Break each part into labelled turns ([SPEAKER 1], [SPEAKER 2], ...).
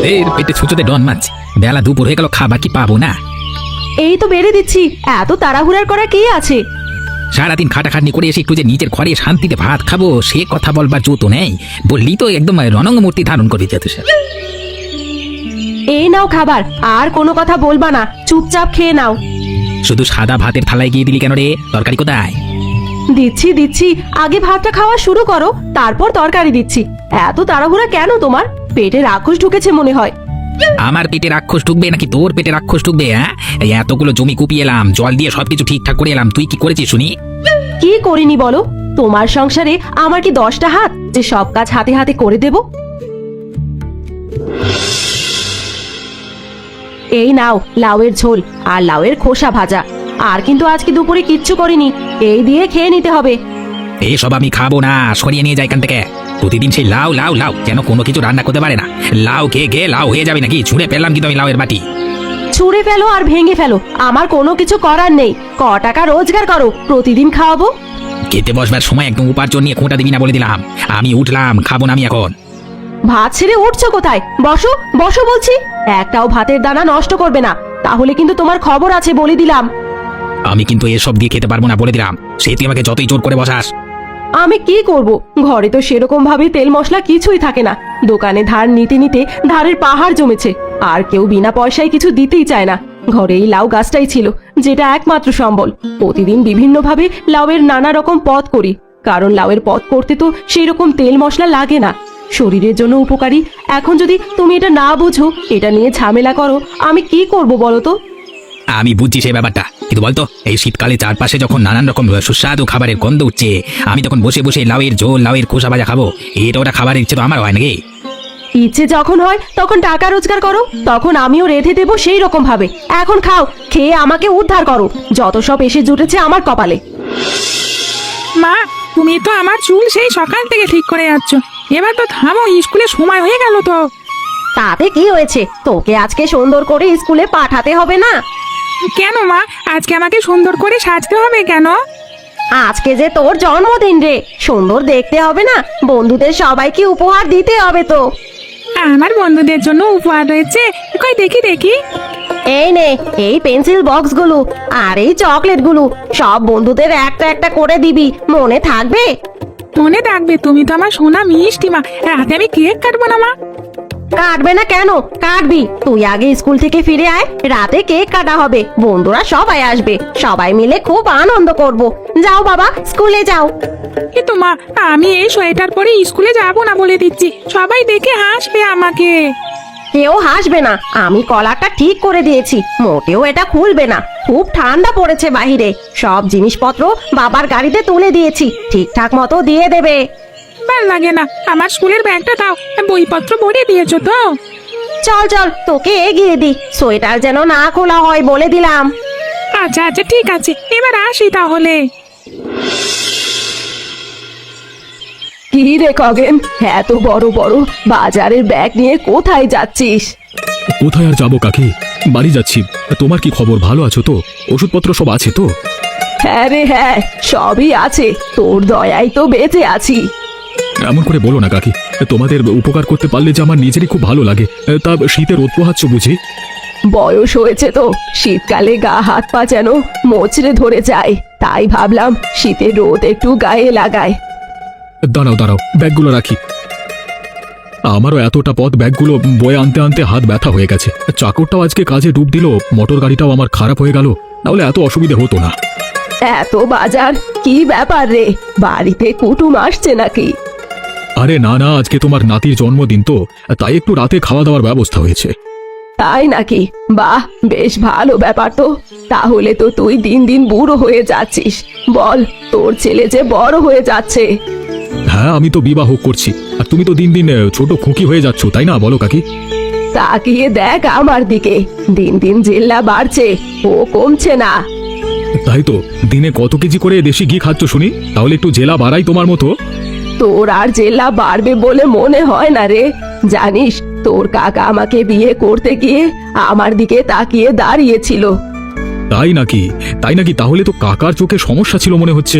[SPEAKER 1] এর পেটে ছুঁচোতে ডন মারছে, বেলা দুপুর হয়ে গেল, খাবার কি পাবো না?
[SPEAKER 2] এই তো বেড়ে দিচ্ছি, এত তাড়াহুড়ার করা কি আছে?
[SPEAKER 1] সারাদিন খাটাখাটনি করে এসে একটু যে নিজের ঘরে শান্তিতে ভাত খাবো সে কথা বলবার জো তো নেই। বললি তো একদম রণঙ্গ মূর্তি ধারণ করে যেতে।
[SPEAKER 2] এই নাও খাবার, আর কোনো কথা বলবা না, চুপচাপ খেয়ে নাও।
[SPEAKER 1] শুধু সাদা ভাতের থালায় গিয়ে দিলি কেন রে? তরকারি কোথায়?
[SPEAKER 2] দিচ্ছি দিচ্ছি, আগে ভাতটা খাওয়া শুরু করো, তারপর তরকারি দিচ্ছি। এত তাড়াহুড়া কেন তোমার? পেটে রাক্ষস ঢুকেছে মনে হয়।
[SPEAKER 1] আমার পেটে রাক্ষস ঢুকবে নাকি তোর পেটে রাক্ষস ঢুকবে? হ্যাঁ, এই এতগুলো জমি কুপিয়ে এলাম, জল দিয়ে সবকিছু ঠিকঠাক করে এলাম, তুই কি করেছিস শুনি?
[SPEAKER 2] কি করিনি বলো? তোমার সংসারে আমার কি 10টা হাত যে সব কাজ হাতে হাতে করে দেব? এই নাও লাউয়ের ঝোল আর লাউয়ের খোসা ভাজা। আর কিন্তু আজকে দুপুরে কিচ্ছু করিনি, এই দিয়ে খেয়ে নিতে হবে।
[SPEAKER 1] এসব আমি খাবো না, সরিয়ে নিয়ে যাই এখান থেকে। প্রতিদিন সেই লাউ লাউ লাউ, যেন কোনো কিছু রান্না করতে পারে না। লাউ খেয়ে খেয়ে লাউ হয়ে যাবে নাকি? ছুঁড়ে ফেললাম কিন্তু আমি লাউয়ের বাটি।
[SPEAKER 2] ছুঁড়ে ফেলো আর ভেঙে ফেলো, আমার কোনো কিছু করার নেই। ক টাকা রোজগার করো, প্রতিদিন খাওয়াবো।
[SPEAKER 1] খেতে বসবার সময় একদম উপার্জন নিয়ে খোঁটা দিবি না বলে দিলাম। আমি উঠলাম, খাবো না আমি এখন।
[SPEAKER 2] ভাত ছেড়ে উঠছো কোথায়? বসো বসো বলছি। একটাও ভাতের দানা নষ্ট করবে না, তাহলে কিন্তু তোমার খবর আছে বলে দিলাম।
[SPEAKER 1] আমি কিন্তু এসব দিয়ে খেতে পারবো না বলে দিলাম। সে তুই আমাকে যতই জোর করে বসাস।
[SPEAKER 2] আমি কি করব? ঘরে তো সেরকম ভাবে তেল মশলা কিছুই থাকে না। দোকানে ধার নিতে নিতে ধারের পাহাড় জমেছে, আর কেউ বিনা পয়সায় কিছু দিতেই চায় না। ঘরে এই লাউ গাছটাই ছিল, যেটা একমাত্র সম্বল। প্রতিদিন বিভিন্ন ভাবে লাউয়ের নানা রকম পদ করি, কারণ লাউয়ের পদ করতে তো সেই রকম তেল মশলা লাগে না, শরীরের জন্য উপকারী। এখন যদি তুমি এটা না বুঝো, এটা নিয়ে ঝামেলা করো, আমি কি করব বলো তো?
[SPEAKER 1] আমি বুঝছি সেই ব্যাপারটা, কিন্তু বলতো এই শীতকালে চারপাশে যখন নানান রকম সুস্বাদু খাবারের গন্ধ উঠছে, আমি তখন বসে বসে লাউয়ের ঝোল লাউয়ের খোসা ভাজা খাবো, এটা ওটা খাবারের ইচ্ছে তো আমার হয় নাকি?
[SPEAKER 2] ইচ্ছে যখন হয় তখন টাকা রোজগার করো, তখন আমিও রেঁধে দেবো সেই রকম ভাবে। এখন খাও, খেয়ে আমাকে উদ্ধার করো, যত সব এসে জুটেছে আমার কপালে।
[SPEAKER 3] মা, তুমি তো আমার চুল সেই সকাল থেকে ঠিক করে যাচ্ছ, এবার তো থামো, স্কুলে সময় হয়ে গেল তো।
[SPEAKER 2] তাতে কি হয়েছে? তোকে আজকে সুন্দর করে স্কুলে পাঠাতে হবে না?
[SPEAKER 3] কেন মা, আজকে আমাকে সুন্দর করে সাজতে হবে কেন?
[SPEAKER 2] আজকে যে তোর জন্মদিন রে, সুন্দর দেখতে হবে না? বন্ধুদের সবাইকে উপহার দিতে হবে তো।
[SPEAKER 3] আমার বন্ধুদের জন্য উপহার রয়েছে, কই দেখি দেখি।
[SPEAKER 2] এই নে, এই পেন্সিল বক্সগুলো আর এই চকলেটগুলো সব বন্ধুদের একটা একটা করে দিবি, মনে থাকবে?
[SPEAKER 3] মনে থাকবে, তুমি তো আমার সোনা মিষ্টি মা। রাতে আমি কেক কাটবো না মা?
[SPEAKER 2] কাটবে না কেন? কাটবি। তুই আগে স্কুল থেকে ফিরে আয়, রাতে কেক কাটা হবে, বন্ধুরা সবাই আসবে, সবাই মিলে খুব আনন্দ করব। যাও বাবা, স্কুলে যাও।
[SPEAKER 3] কিন্তু মা, আমি এই সোয়েটার পরে স্কুলে যাবো না বলে দিচ্ছি, সবাই দেখে হাসবে আমাকে।
[SPEAKER 2] কেউ হাসবে না, আমি কলারটা ঠিক করে দিয়েছি, মোটেও এটা খুলবে না। খুব ঠান্ডা পড়েছে বাহিরে, সব জিনিসপত্র বাবার গাড়িতে তুলে দিয়েছি, ঠিকঠাক মতো দিয়ে দেবে।
[SPEAKER 3] ভাল লাগে না, আমার স্কুলের ব্যাগটা দাও, বইপত্র ভরে দিয়েছো তো?
[SPEAKER 2] চল চল, তোকে এগিয়ে দি, সোয়েটার যেন না খোলা হয় বলে দিলাম।
[SPEAKER 3] আচ্ছা আচ্ছা ঠিক আছে, এবার আসি তাহলে।
[SPEAKER 2] কি রে খগেন, এত বড় বড় বাজারের ব্যাগ নিয়ে কোথায় যাচ্ছিস?
[SPEAKER 4] কোথায় আর যাবো কাকি, বাড়ি যাচ্ছি। তোমার কি খবর, ভালো আছো তো? ওষুধপত্র সব আছে তো?
[SPEAKER 2] হ্যাঁ রে হ্যাঁ, সবই আছে, তোর দয়াই তো বেঁচে আছি।
[SPEAKER 4] এমন করে বলো না কাকি, তোমাদের উপকার করতে পারলে যে আমার নিজেরই খুব ভালো লাগে। তা শীতে রোদ পোহাচ্ছ বুঝি?
[SPEAKER 2] বয়স হয়েছে তো, শীতকালে গা হাত পা যেন মোচড়ে ধরে যায়, তাই ভাবলাম শীতের রোদ একটু গায়ে লাগায়।
[SPEAKER 4] দাঁড়াও দাঁড়াও, ব্যাগগুলো রাখি। আমারও এতটা পথ ব্যাগগুলো বয়ে আনতে আনতে হাত ব্যথা হয়ে গেছে। চাকরটাও আজকে কাজে ডুব দিল, মোটর গাড়িটাও আমার খারাপ হয়ে গেল, নাহলে এত অসুবিধে হতো না।
[SPEAKER 2] এত বাজার, কি ব্যাপার রে? বাড়িতে কুটুম আসছে নাকি?
[SPEAKER 4] আরে না না, আজকে তোমার নাতির জন্মদিন তো, তাই একটু রাতে খাওয়া দাওয়ার ব্যবস্থা হয়েছে।
[SPEAKER 2] তাই নাকি? বাহ, বেশ ভালো ব্যাপার তো। তাহলে তো তুই দিন দিন বুড়ো হয়ে যাচ্ছিস। বল, তোর ছেলে যে বড় হয়ে যাচ্ছে।
[SPEAKER 4] হ্যাঁ, আমি তো বিবাহ করছি, আর তুমি তো দিন দিন ছোট খুকি হয়ে যাচ্ছ, তাই না বলো কাকি?
[SPEAKER 2] তাকিয়ে দেখ আমার দিকে, দিন দিন জেল্লা বাড়ছে, ও কমছে না।
[SPEAKER 4] তাই তো, দিনে কত কেজি করে দেশি ঘি খাচ্ছ শুনি, তাহলে একটু জেলা বাড়াই তোমার মতো।
[SPEAKER 2] তোর আর জেল্লা বাড়বে বলে মনে হয় না রে। জানিস, তোর কাকা আমাকে বিয়ে করতে গিয়ে আমার দিকে তাকিয়ে দাঁড়িয়েছিল।
[SPEAKER 4] তাই নাকি? তাই নাকি? তাহলে তো কাকার চোখে সমস্যা ছিল মনে হচ্ছে।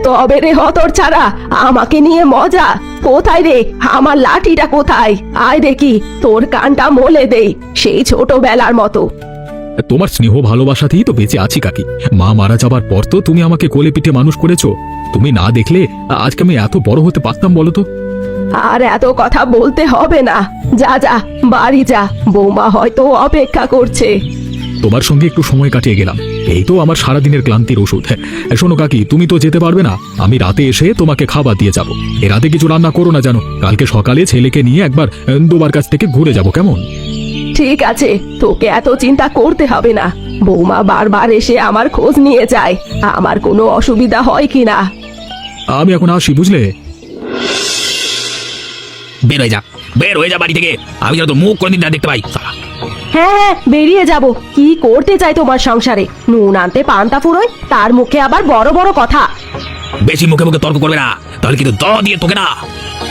[SPEAKER 2] তবে রে হতর ছাড়া, আমাকে নিয়ে মজা? কোথায় রে আমার লাঠিটা, কোথায়? আয় দেখি তোর কানটা মলে দেই, সেই ছোটবেলার মতো।
[SPEAKER 4] তোমার স্নেহ ভালোবাসাতেই তো বেঁচে আছি কাকি। মা মারা যাবার পর তো তুমি আমাকে কোলে পিঠে মানুষ করেছো। তুমি না দেখলে আজকে আমি এত বড় হতে পারতাম বলো তো?
[SPEAKER 2] আর এত কথা বলতে হবে না, যা যা বাড়ি যা, বৌমা হয়তো অপেক্ষা করছে।
[SPEAKER 4] তোমার সঙ্গে একটু সময় কাটিয়ে গেলাম, এই তো আমার সারাদিনের ক্লান্তির ওষুধ। শোনো কাকি, তুমি তো যেতে পারবে না, আমি রাতে এসে তোমাকে খাবার দিয়ে যাব। এ রাতে কিছু রান্না করো না জানো, কালকে সকালে ছেলেকে নিয়ে একবার দুবার কাছ থেকে ঘুরে যাব, কেমন?
[SPEAKER 2] ঠিক আছে, তোকে এত চিন্তা করতে হবে না। বৌমা বারবার এসে আমার খোঁজ নিয়ে যায়, আমার কোনো অসুবিধা হয় কিনা।
[SPEAKER 4] আমি এখন আসি, বুঝলে?
[SPEAKER 1] বের হয়ে যা, বের হয়ে যা বাড়ি থেকে। আমি যেন তো মুখ কোনদিন না দেখতে পাই। শালা।
[SPEAKER 2] হ্যাঁ হ্যাঁ, বেরিয়ে যাব। কি করতে চাই তোমার সংসারে? নুন আনতে পান্তা ফুরোয়, তার মুখে আবার বড় বড় কথা।
[SPEAKER 1] বেশি মুখে মুখে তর্ক করবে না, তাহলে কিন্তু দ দিয়ে তোকে না।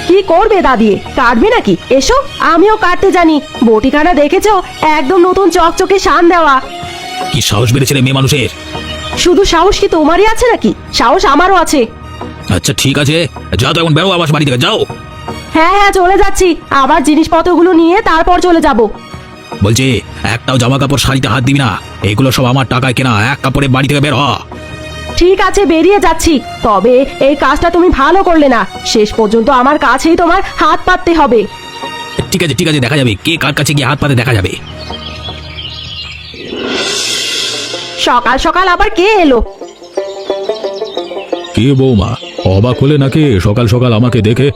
[SPEAKER 2] কি করবে দাদিয়ে? কাটবে নাকি? এসো, আমিও কাটতে জানি। বটিখানা দেখেছো? একদম নতুন চকচকে শান দেওয়া।
[SPEAKER 1] কি সাহস বেড়েছে রে মেয়ে মানুষের!
[SPEAKER 2] শুধু সাহস কি তোমারই আছে নাকি? সাহস আমারও আছে।
[SPEAKER 1] আচ্ছা ঠিক আছে, যাও তো এখন, বেরো আবার বাড়ি থেকে, যাও।
[SPEAKER 2] হ্যাঁ হ্যাঁ, চলে যাচ্ছি। আবার জিনিসপত্রগুলো নিয়ে তারপর চলে যাব।
[SPEAKER 1] বলছি, একটাও জামা কাপড় শাড়িতে হাত দিবি না, এগুলো সব আমার টাকায় কেনা। এক কাপড়ে বাড়ি থেকে বের হ।
[SPEAKER 2] ঠিক আছে, বেরিয়ে যাচ্ছি। তবে এই কাজটা তুমি ভালো করলে না, শেষ পর্যন্ত আমার কাছেই তোমার হাত পাততে হবে।
[SPEAKER 1] ঠিক আছে ঠিক আছে, দেখা যাবে কে কার কাছে গিয়ে হাত পাতে, দেখা যাবে।
[SPEAKER 2] সকাল সকাল আবার কে এলো?
[SPEAKER 4] কি বৌমা, অবাক হলে নাকি সকাল সকাল আমাকে দেখে?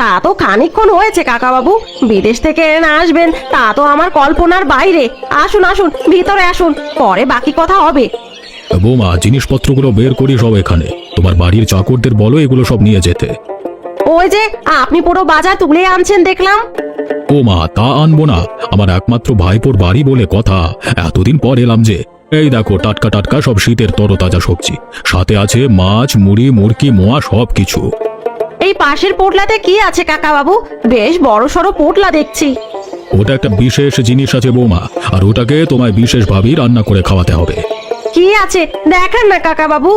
[SPEAKER 2] তা তো খানিকক্ষণ হয়েছে কাকা বাবু, বিদেশ থেকে না আসবেন তা তো আমার কল্পনার বাইরে। আসুন আসুন, ভিতরে আসুন, পরে বাকি কথা হবে।
[SPEAKER 4] বৌমা, জিনিসপত্রগুলো বের করি সব এখানে। তোমার বাড়ির চাকরদের বলো এগুলো সব নিয়ে যেতে।
[SPEAKER 2] ওই যে আপনি পুরো বাজার তুলে আনছেন দেখলাম।
[SPEAKER 4] ও মা, তা আনবো না? আমার একমাত্র ভাইপোর বাড়ি বলে কথা, এতদিন পর এলাম যে। এই দেখো, টাটকা টাটকা সব শীতের তরতাজা সবজি, সাথে আছে মাছ, মুড়ি, মুরকি, মোয়া, সব কিছু।
[SPEAKER 2] এই পাশের পোটলাতে কি আছে কাকা বাবু? বেশ বড় সড়ো পোটলা দেখছি।
[SPEAKER 4] ওটা একটা বিশেষ জিনিস আছে বৌমা, আর ওটাকে তোমায় বিশেষভাবেই রান্না করে খাওয়াতে হবে।
[SPEAKER 2] কি আছে দেখান না কাকা বাবু।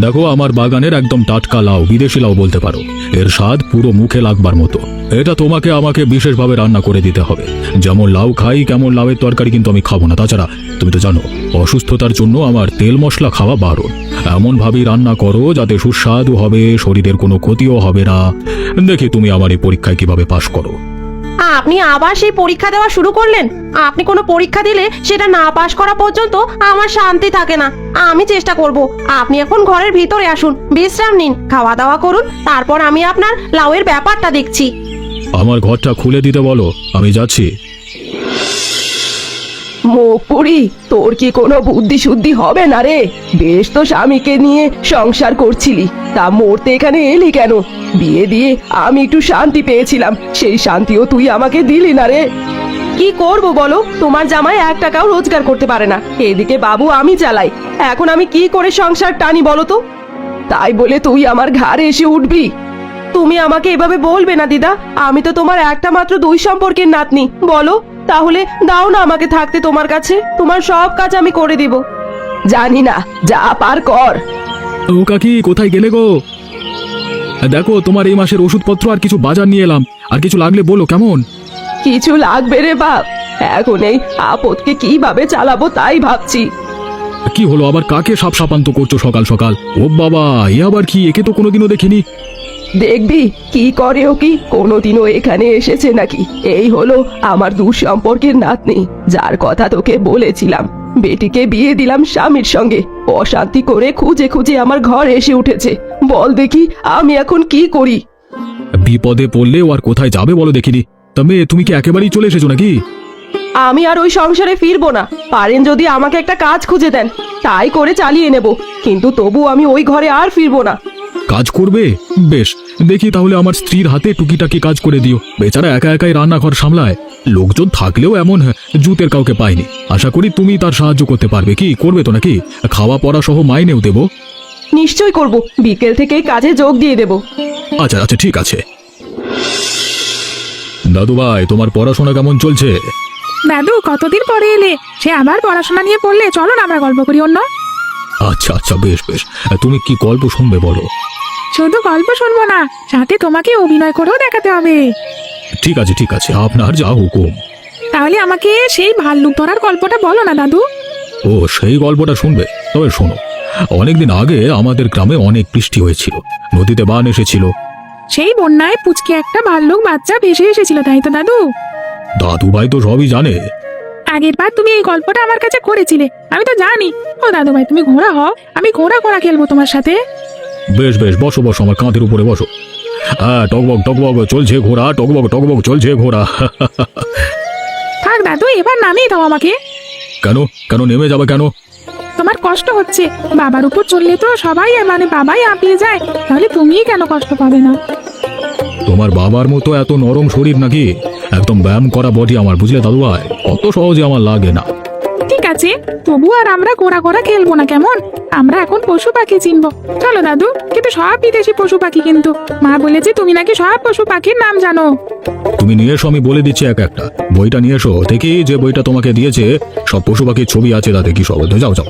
[SPEAKER 4] দেখো, আমার বাগানের একদম টাটকা লাউ, বিদেশি লাউ বলতে পারো। এর স্বাদ পুরো মুখে লাগবার মতো। এটা তোমাকে আমাকে বিশেষভাবে রান্না করে দিতে হবে। যেমন লাউ খাই, কেমন লাউয়ের তরকারি কিন্তু আমি খাবো না। তাছাড়া তুমি তো জানো, অসুস্থতার জন্য আমার তেল মশলা খাওয়া বারণ। এমন ভাবেই রান্না করো যাতে সুস্বাদু হবে, শরীরের কোনো ক্ষতিও হবে না। দেখি তুমি আমার এই পরীক্ষায় কিভাবে পাশ করো।
[SPEAKER 2] আপনি আবার সেই পরীক্ষা দেওয়া শুরু করলেন? আপনি কোনো পরীক্ষা দিলে সেটা না পাশ করা পর্যন্ত আমার শান্তি থাকে না। আমি চেষ্টা করব। আপনি এখন ঘরের ভিতরে আসুন, বিশ্রাম নিন, খাওয়া দাওয়া করুন, তারপর আমি আপনার লাউয়ের ব্যাপারটা দেখছি।
[SPEAKER 4] আমার ঘরটা খুলে দিতে বলো, আমি যাচ্ছি।
[SPEAKER 2] মুখপুরি, তোর কি কোনো বুদ্ধি শুদ্ধি হবে না রে? বেশ তো স্বামীকে নিয়ে সংসার করছিলি, তা মরতে এখানে এলি কেন? বিয়ে দিয়ে আমি একটু শান্তি পেয়েছিলাম, সেই শান্তিও তুই আমাকে দিলি না রে। কি করব বলো, তোমার জামাই 1 টাকাও রোজগার করতে পারে না, এদিকে বাবু আমি চালাই। এখন আমি কি করে সংসার টানি বলো তো? তাই বলে তুই আমার ঘাড়ে এসে উঠবি? তুমি আমাকে এভাবে বলবে না দিদা, আমি তো তোমার একটা মাত্র 2 সম্পর্কের নাতনি। বলো তাহলে, দাও না আমাকে থাকতে তোমার কাছে, তোমার সব কাজ আমি করে দিব। জানি না, যা পার কর।
[SPEAKER 4] ও কাকি, কোথায় গেলে গো? দেখো, তোমার এই মাসের ওষুধপত্র আর কিছু বাজার নিয়ে এলাম, আর কিছু লাগলে বলো, কেমন?
[SPEAKER 2] কিছু লাগবে রে বাপ, এখন এই আপদকে কিভাবে চালাবো তাই ভাবছি।
[SPEAKER 4] কি হলো আবার, কাকে সাপ সাপান্ত করছো সকাল সকাল? ও বাবা, এ আবার কি? একে তো কোনোদিনও দেখিনি।
[SPEAKER 2] দেখবি কি করে ও, কি কোনোদিনও এখানে এসেছে নাকি? এই হলো আমার 2 সম্পর্কের নাতনি, যার কথা তোকে বলেছিলাম। বেটিকে বিয়ে দিলাম স্বামীর সঙ্গে, অশান্তি করে খুঁজে খুঁজে আমার ঘর এসে উঠেছে। বল দেখি আমি এখন কি করি?
[SPEAKER 4] বিপদে পড়লে ও আর কোথায় যাবে বলো দেখিনি। তবে তুমি কি একেবারেই চলে এসেছো নাকি?
[SPEAKER 2] আমি আর ওই সংসারে ফিরবো না। পারেন যদি আমাকে একটা কাজ খুঁজে দেন, তাই করে চালিয়ে নেব, কিন্তু তবু আমি ওই ঘরে আর ফিরবো না।
[SPEAKER 4] কাজ করবে? বেশ, দেখি তাহলে আমার স্ত্রীর হাতে টুকিটাকি কাজ করে দিও। বেচারা একা একাই রান্নাঘর সামলায়, লোকজন থাকলেও এমন জুতের কাউকে পায়নি। আশা করি তুমি তার সাহায্য করতে পারবে। কি করবে তো নাকি? খাওয়া পড়া সহ মাইনেও দেবো।
[SPEAKER 2] নিশ্চয় করব, বিকেল থেকেই কাজে যোগ দিয়ে দেব।
[SPEAKER 4] আচ্ছা আচ্ছা, ঠিক আছে। দাদু ভাই, তোমার পড়াশোনা কেমন চলছে?
[SPEAKER 3] দাদু, কতদিন পরে এলে? সে আবার পড়াশোনা নিয়ে পড়লে, চলো না আমরা গল্প করি অন্য।
[SPEAKER 4] আচ্ছা আচ্ছা, বেশ বেশ। তুমি কি গল্প শুনবে বলো?
[SPEAKER 3] শুধু গল্প শুনবো না, সাথে তোমাকে অভিনয় করেও দেখাতে হবে।
[SPEAKER 4] ঠিক আছে ঠিক আছে, আপনার যা হুকুম।
[SPEAKER 3] তাহলে আমাকে সেই ভাল্লুক ধরার গল্পটা বলো না দাদু।
[SPEAKER 4] ও, সেই গল্পটা শুনবে? তবে শোনো, অনেকদিন আগে আমাদের গ্রামে অনেক বৃষ্টি হয়েছিল, নদীতে বান এসেছিল।
[SPEAKER 3] সেই বন্যায় পুচকে একটা ভাল্লুক বাচ্চা ভেসে এসেছিল, তাই তো দাদু?
[SPEAKER 4] দাদু ভাই তো সবই জানে।
[SPEAKER 3] আগের বার তুমি এই গল্পটা আমার কাছে করেছিলে, আমি তো জানি। ও দাদু ভাই, তুমি ঘোড়া হও, আমি ঘোড়া ঘোড়া খেলবো তোমার সাথে।
[SPEAKER 4] বেশ বেশ, বসো বসো, আমার কাঁধের উপরে বসো। হ্যাঁ, টকবক টকবক চলছে ঘোড়া, টকবক টকবক চলছে ঘোড়া।
[SPEAKER 3] থাক দাদু, এবার নামিয়ে দাও আমাকে।
[SPEAKER 4] কেন কেন নেমে যাবে কেন?
[SPEAKER 3] তোমার কষ্ট হচ্ছে, বাবার উপর চললে তো সবাই বাবাই হাঁপিয়ে যায়, তাহলে তুমিই কেন কষ্ট পাবে না?
[SPEAKER 4] তোমার বাবার মতো এত নরম শরীর নাকি? একদম ব্যায়াম করা বডি আমার, বুঝলে দাদু ভাই? অত সহজে আমার লাগে না।
[SPEAKER 3] ঠিক আছে, তবু আর আমরা ঘোড়া ঘোড়া খেলবো না কেমন? আমরা এখন পশু পাখি চিনবো। চলো দাদু, কিন্তু সব বিদেশি পশু পাখি, কিন্তু মা বলেছে তুমি নাকি সব পশু পাখির নাম জানো।
[SPEAKER 4] তুমি নিয়ে এসো, আমি বলে দিচ্ছি এক একটা। বইটা নিয়ে এসো, দেখি যে বইটা তোমাকে দিয়েছে সব পশু পাখির ছবি আছে তাতে, কি সব। যাও যাও।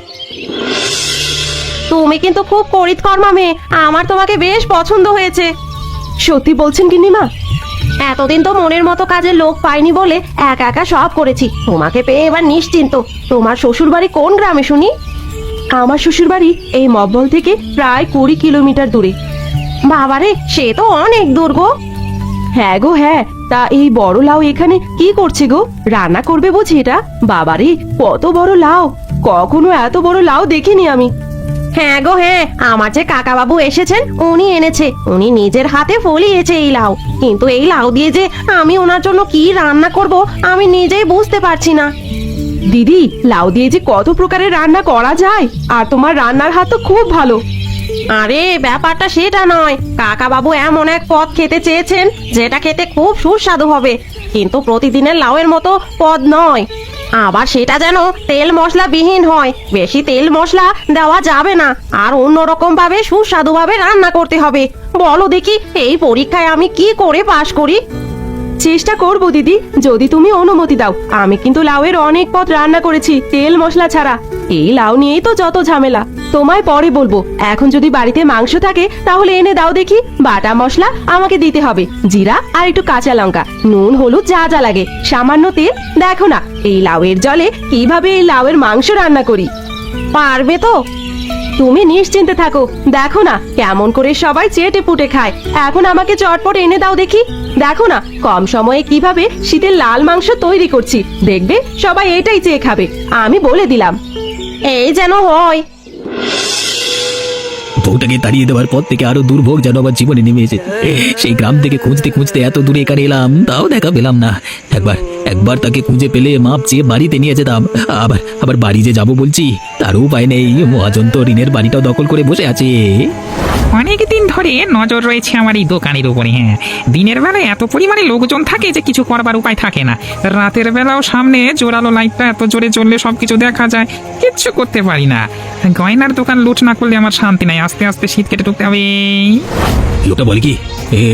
[SPEAKER 2] তুমি কিন্তু খুব করিতকর্মা মেয়ে, আমার তোমাকে বেশ পছন্দ হয়েছে। সত্যি বলছেন গিন্নিমা? এতদিন তো মনের মতো কাজের লোক পাইনি বলে একা একা সব করেছি, তোমাকে পেয়ে এবার নিশ্চিন্ত। তোমার শ্বশুর বাড়ি কোন গ্রামে শুনি? আমার শ্বশুর বাড়ি এই মব্বল থেকে প্রায় 20 কিলোমিটার দূরে। বাবারে, সে তো অনেক দূর গো। হ্যাঁ গো হ্যাঁ, তা এই বড় লাউ এখানে কি করছে গো? রান্না করবে বুঝি এটা? বাবারে, কত বড় লাউ! কখনো এত বড় লাউ দেখিনি আমি। হ্যাঁ গো হ্যাঁ, আমার যে কাকা বাবু এসেছেন উনি এনেছে, উনি নিজের হাতে ফলিয়েছে এই লাউ। কিন্তু এই লাউ দিয়ে যে আমি ওনার জন্য কি রান্না করব আমি নিজেই বুঝতে পারছি না। দিদি, লাউ দিয়ে যে কত প্রকারের রান্না করা যায়, আর তোমার রান্নার হাত তো খুব ভালো। আরে ব্যাপারটা সেটা নয়, কাকা বাবু এমন এক পদ খেতে চেয়েছেন যেটা খেতে খুব সুস্বাদু হবে, কিন্তু প্রতিদিনের লাউয়ের মতো পদ নয়। আবার সেটা যেন তেল মশলা বিহীন হয়, বেশি তেল মশলা দেওয়া যাবে না, আর অন্যরকম ভাবে সুস্বাদু ভাবে রান্না করতে হবে। বলো দেখি, এই পরীক্ষায় আমি কি করে পাশ করি? চেষ্টা করব দিদি, যদি তুমি অনুমতি দাও। আমি কিন্তু লাউয়ের অনেক পদ রান্না করেছি তেল মশলা ছাড়া। এই লাউ নিয়েই তো যত ঝামেলা। তোমায় পরে বলবো, এখন যদি বাড়িতে মাংস থাকে তাহলে এনে দাও দেখি। বাটা মশলা আমাকে দিতে হবে, জিরা আর একটু কাঁচা লঙ্কা, নুন হলুদ যা যা লাগে, সামান্য তেল। দেখো না এই লাউয়ের জলে কিভাবে এই লাউয়ের মাংস রান্না করি। পারবে তো? তুমি নিশ্চিন্তে থাকো, দেখো না কেমন করে সবাই চেটে পুটে খায়। এখন আমাকে চটপট এনে দাও দেখি। দেখো না কম সময়ে কিভাবে শীতের লাল মাংস তৈরি করছি, দেখবে সবাই এটাই চেয়ে খাবে, আমি বলে দিলাম। এই যেন হয়।
[SPEAKER 1] বউটাকে তাড়িয়ে দেওয়ার পর থেকে আরো দুর্ভোগ যেন আমার জীবনে নেমে এসেছে। সেই গ্রাম থেকে খুঁজতে খুঁজতে এত দূরে এখানে এলাম, তাও দেখা পেলাম না। একবার একবার তাকে খুঁজে পেলে মাপ চেয়ে বাড়িতে নিয়ে যেতাম। আবার আবার বাড়ি যে যাবো বলছি, তারও উপায় নেই। মহাজন তো ঋণের বাড়িটাও দখল করে বসে আছে।
[SPEAKER 3] অনেকদিন ধরে নজর রয়েছে আমার এই দোকানের উপরে। হ্যাঁ, দিনের বেলায় এত পরিমাণে লোকজন থাকে যে কিছু করবার উপায় থাকে না। রাতের বেলাও সামনে জোরালো লাইটটা এত জোরে জ্বললে সবকিছু দেখা যায়, কিচ্ছু করতে পারি না। গয়নার দোকান লুট না করলে আমার শান্তি নাই। আস্তে আস্তে শীত কেটে ঢুকতে হবে।
[SPEAKER 1] লোকটা বলে কি,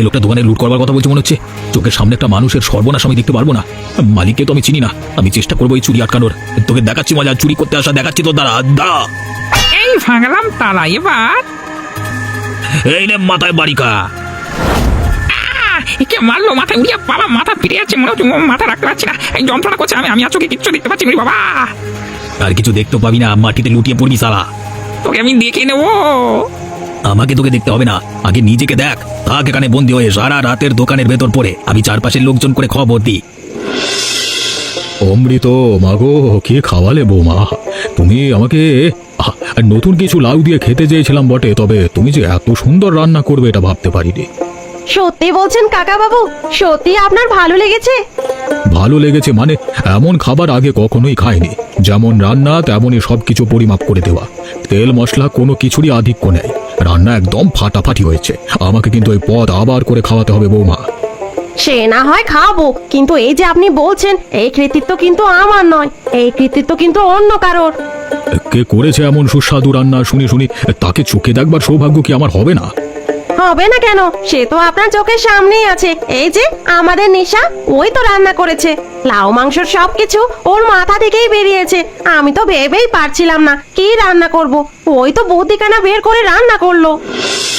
[SPEAKER 1] লোকটা দোকানে লুট করবার কথা বলছে মনে হচ্ছে। চোখের সামনে একটা মানুষের সর্বনাশ আমি দেখতে পারবো না। মালিককে তো আমি চিনি না, আমি চেষ্টা করবো এই চুরি আটকানোর। তোকে দেখাচ্ছি মজা, চুরি করতে আসা দেখাচ্ছি তোর। দাঁড়া দাঁড়া,
[SPEAKER 3] এই ভাঙলাম তালা। এবার
[SPEAKER 1] এই নে মাথায় বাড়িকা।
[SPEAKER 3] একে মারলো, মাথায় উড়িয়ে বাবা, মাথা ফিরে যাচ্ছে, মনে হচ্ছে মাথা রাখতে পারছি না, এই যন্ত্রণা করছে। আমি আর চোখে কিচ্ছু দেখতে পাচ্ছি না বাবা।
[SPEAKER 1] আর কিছু দেখতে পাবি না, মাটিতে লুটিয়ে পড়বি সালা।
[SPEAKER 3] তোকে আমি দেখে নেবো।
[SPEAKER 1] আমাকে তোকে দেখতে হবে না, আগে নিজেকে দেখ। থাক এখানে বন্দি হয়ে সারা রাতের দোকানের ভেতর পড়ে, আমি চারপাশের লোকজন করে খবর দিই।
[SPEAKER 4] অমৃত মাগো, কি খাওয়ালে বৌমা তুমি আমাকে। নতুন কিছু লাউ দিয়ে খেতে চেয়েছিলাম বটে, তবে তুমি যে এত সুন্দর রান্না করবে এটা ভাবতে পারিনি।
[SPEAKER 2] সত্যি বলছেন কাকা বাবু? সত্যি আপনার ভালো লেগেছে?
[SPEAKER 4] ভালো লেগেছে মানে, এমন খাবার আগে কখনোই খাইনি। যেমন রান্না তেমনই সবকিছু পরিমাপ করে দেওয়া, তেল মশলা কোনো কিছুরই আধিক্য নেই। রান্না একদম ফাটাফাটি হয়েছে। আমাকে কিন্তু এই পদ আবার করে খাওয়াতে হবে বৌমা।
[SPEAKER 2] সে না হয় খাবো, কিন্তু এই যে আপনি বলছেন এই কৃতিত্ব কিন্তু আমার নয়, এই কৃতিত্ব কিন্তু অন্য কারোর।
[SPEAKER 4] কে করেছে এমন সুস্বাদু রান্না শুনি শুনি, তাকে চোখে দেখবার সৌভাগ্য কি আমার হবে না?
[SPEAKER 2] হবে না কেন? সে তো আপনার চোখের সামনেই আছে। এই যে আমাদের নিশা, ওই তো রান্না করেছে। লাউ মাংসর সবকিছু ওর মাথা থেকেই বেরিয়েছে। আমি তো ভেবেই পারছিলাম না কি রান্না করব। ওই তো বুদ্ধিখানা বের করে রান্না করলো।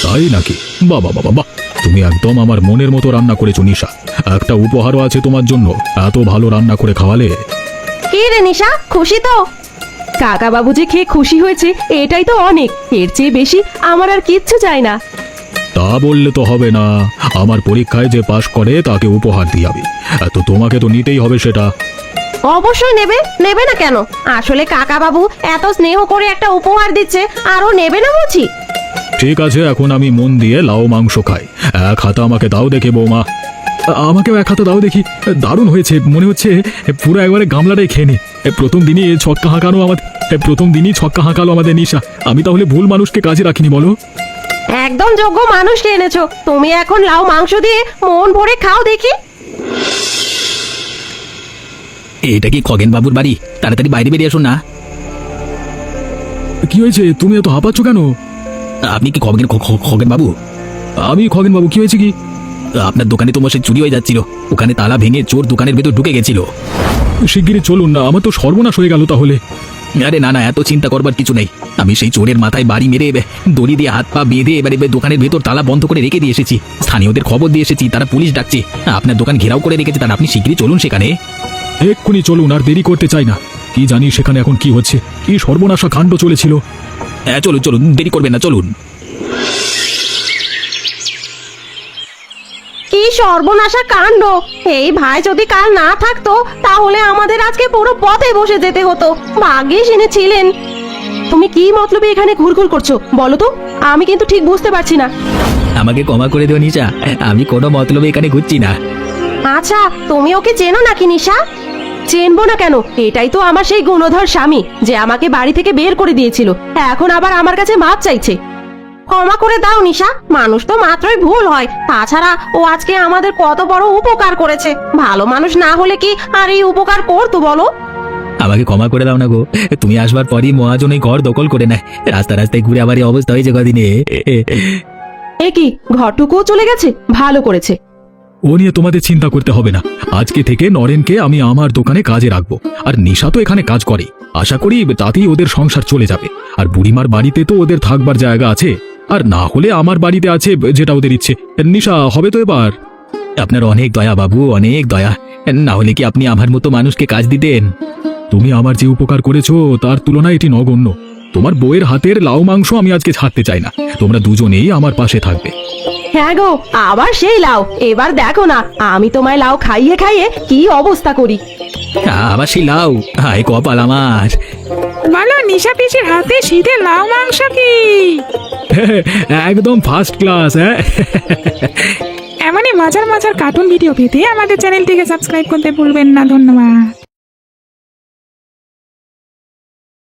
[SPEAKER 4] তাই নাকি? বাবা বাবা বাহ, তুমি একদম আমার মনের মতো রান্না করেছো নিশা। একটা উপহারও আছে তোমার জন্য, এত ভালো রান্না করে খাওয়ালে।
[SPEAKER 2] কি রে নিশা, খুশি তো? কাকা বাবু যে খেয়ে খুশি হয়েছে এটাই তো অনেক। এর চেয়ে বেশি আমার আর কিচ্ছু চাই না।
[SPEAKER 4] তা বললে তো হবে না, আমার পরীক্ষায় যে পাশ করে তাকে উপহার দিয়ে যাবে, তো তোমাকে তো নিতেই হবে সেটা।
[SPEAKER 2] অবশ্যই নেবে, নেবে না কেন? আসলে কাকা বাবু এত স্নেহ করে একটা উপহার দিচ্ছে, আরো নেবে না বলছি।
[SPEAKER 4] ঠিক আছে, এখন আমি মন দিয়ে লাউ মাংস খাই। এক হাতা আমাকে দাও দেখে বৌমা। আমাকেও এক হাতা দাও দেখি। দারুণ হয়েছে, মনে হচ্ছে পুরো একবারে গামলাটাই খেয়ে নি। প্রথম দিনই ছক্কা হাঁকালো আমাদের নিশা। আমি তাহলে ভুল মানুষকে কাজে রাখিনি বলো?
[SPEAKER 2] একদম যোগ্য মানুষকে এনেছো। তুমি এখন লাউ মাংস দিয়ে মন ভরে খাও দেখি।
[SPEAKER 1] এটা কি খগেন বাবুর বাড়ি? তাড়াতাড়ি বাইরে বেরিয়ে আসুন না।
[SPEAKER 4] কি হয়েছে, তুমি এত হাঁপাচ্ছ কেন?
[SPEAKER 1] আপনি কি খগেন বাবু?
[SPEAKER 4] আমি খগেন বাবু। কি হয়েছে কি?
[SPEAKER 1] আপনার দোকানে তো মশাই চুরি হয়ে যাচ্ছিল। ওখানে তালা ভেঙে চোর দোকানের ভেতর ঢুকে গেছিল।
[SPEAKER 4] শিগগিরই চলুন না, আমার তো সর্বনাশ হয়ে গেল তাহলে।
[SPEAKER 1] আরে না না, এত চিন্তা করবার কিছু নেই। আমি সেই চোরের মাথায় বাড়ি মেরে দড়ি দিয়ে হাত পা বেঁধে এবারে দোকানের ভেতর তালা বন্ধ করে রেখে দিয়ে এসেছি। স্থানীয়দের খবর দিয়ে এসেছি, তারা পুলিশ ডাকছে। আপনার দোকান ঘেরাও করে রেখেছে, তারা আপনি শিগগিরই চলুন সেখানে।
[SPEAKER 4] এক্ষুনি চলুন, আর দেরি করতে চাই না। কি জানি সেখানে এখন কি হচ্ছে, কি সর্বনাশা কাণ্ড চলেছিল।
[SPEAKER 1] হ্যাঁ চলুন চলুন, দেরি করবেন না, চলুন।
[SPEAKER 2] কি সর্বনাশা কাণ্ড! এই ভাই যদি কাল না থাকতো তাহলে আমাদের আজকে পুরো পথে বসে যেতে হতো। ভাগ্যিস এনে ছিলেন। তুমি কি মতলবে এখানে ঘুরঘুর করছো বলো তো? আমি কিন্তু ঠিক বুঝতে পারছি না।
[SPEAKER 1] আমাকে ক্ষমা করে দিও নিশা, আমি কোনো মতলবে এখানে ঘুরছি না।
[SPEAKER 2] আচ্ছা, তুমি ওকে চেনো নাকি নিশা? চেনবো না কেন? এটাই তো আমার সেই গুণধর স্বামী, যে আমাকে বাড়ি থেকে বের করে দিয়েছিল। এখন আবার আমার কাছে মাপ চাইছে। ক্ষমা করে দাও নিশা, মানুষ তো মাত্রই ভুল হয়। তাছাড়া ও আজকে আমাদের কত বড় উপকার করেছে। ভালো মানুষ না হলে কি আর এই উপকার করতো বলো?
[SPEAKER 1] আমাকে ক্ষমা করে দাও না গো। তুমি আসবার পরই মহাজন এই ঘর দখল করে নেয়। রাস্তায় ঘুরে আবার এই অবস্থা হয়েছে কদিনে।
[SPEAKER 2] এ কি, ঘরটুকুও চলে গেছে? ভালো করেছে।
[SPEAKER 4] ও নিয়ে তোমাদের চিন্তা করতে হবে না। আজকে থেকে নরেনকে আমি আমার দোকানে কাজে রাখবো। আর নিশা তো এখানে কাজ করে, আশা করি তাতেই ওদের সংসার চলে যাবে। আর বুড়িমার বাড়িতে তো ওদের থাকবার জায়গা আছে, আর না হলে আমার বাড়িতে আছে, যেটা ওদের ইচ্ছে। নিশা, হবে তো এবার?
[SPEAKER 1] আপনার অনেক দয়া বাবু, অনেক দয়া। না হলে কি আপনি আমার মতো মানুষকে কাজ দিতেন?
[SPEAKER 4] তুমি আমার যে উপকার করেছো তার তুলনায় এটি নগণ্য। তোমার বউয়ের হাতের লাউ মাংস আমি আজকে ছাড়তে চাই না। তোমরা দুজনেই আমার পাশে থাকবে।
[SPEAKER 2] হ্যাঁ গো, আবার সেই লাউ! এবার দেখো না আমি তোমায় লাউ খাইয়ে খাইয়ে কি অবস্থা করি।
[SPEAKER 1] আবার সেই লাউ! হায় কপাল আমার।
[SPEAKER 3] বলো, নিশা পিসির হাতে শীতের লাউ মাংস কি?
[SPEAKER 4] একদম ফার্স্ট ক্লাস। হ্যাঁ,
[SPEAKER 3] এমনই মজার মজার কার্টুন ভিডিও পেতে আমাদের চ্যানেলটিকে সাবস্ক্রাইব করতে ভুলবেন না। ধন্যবাদ।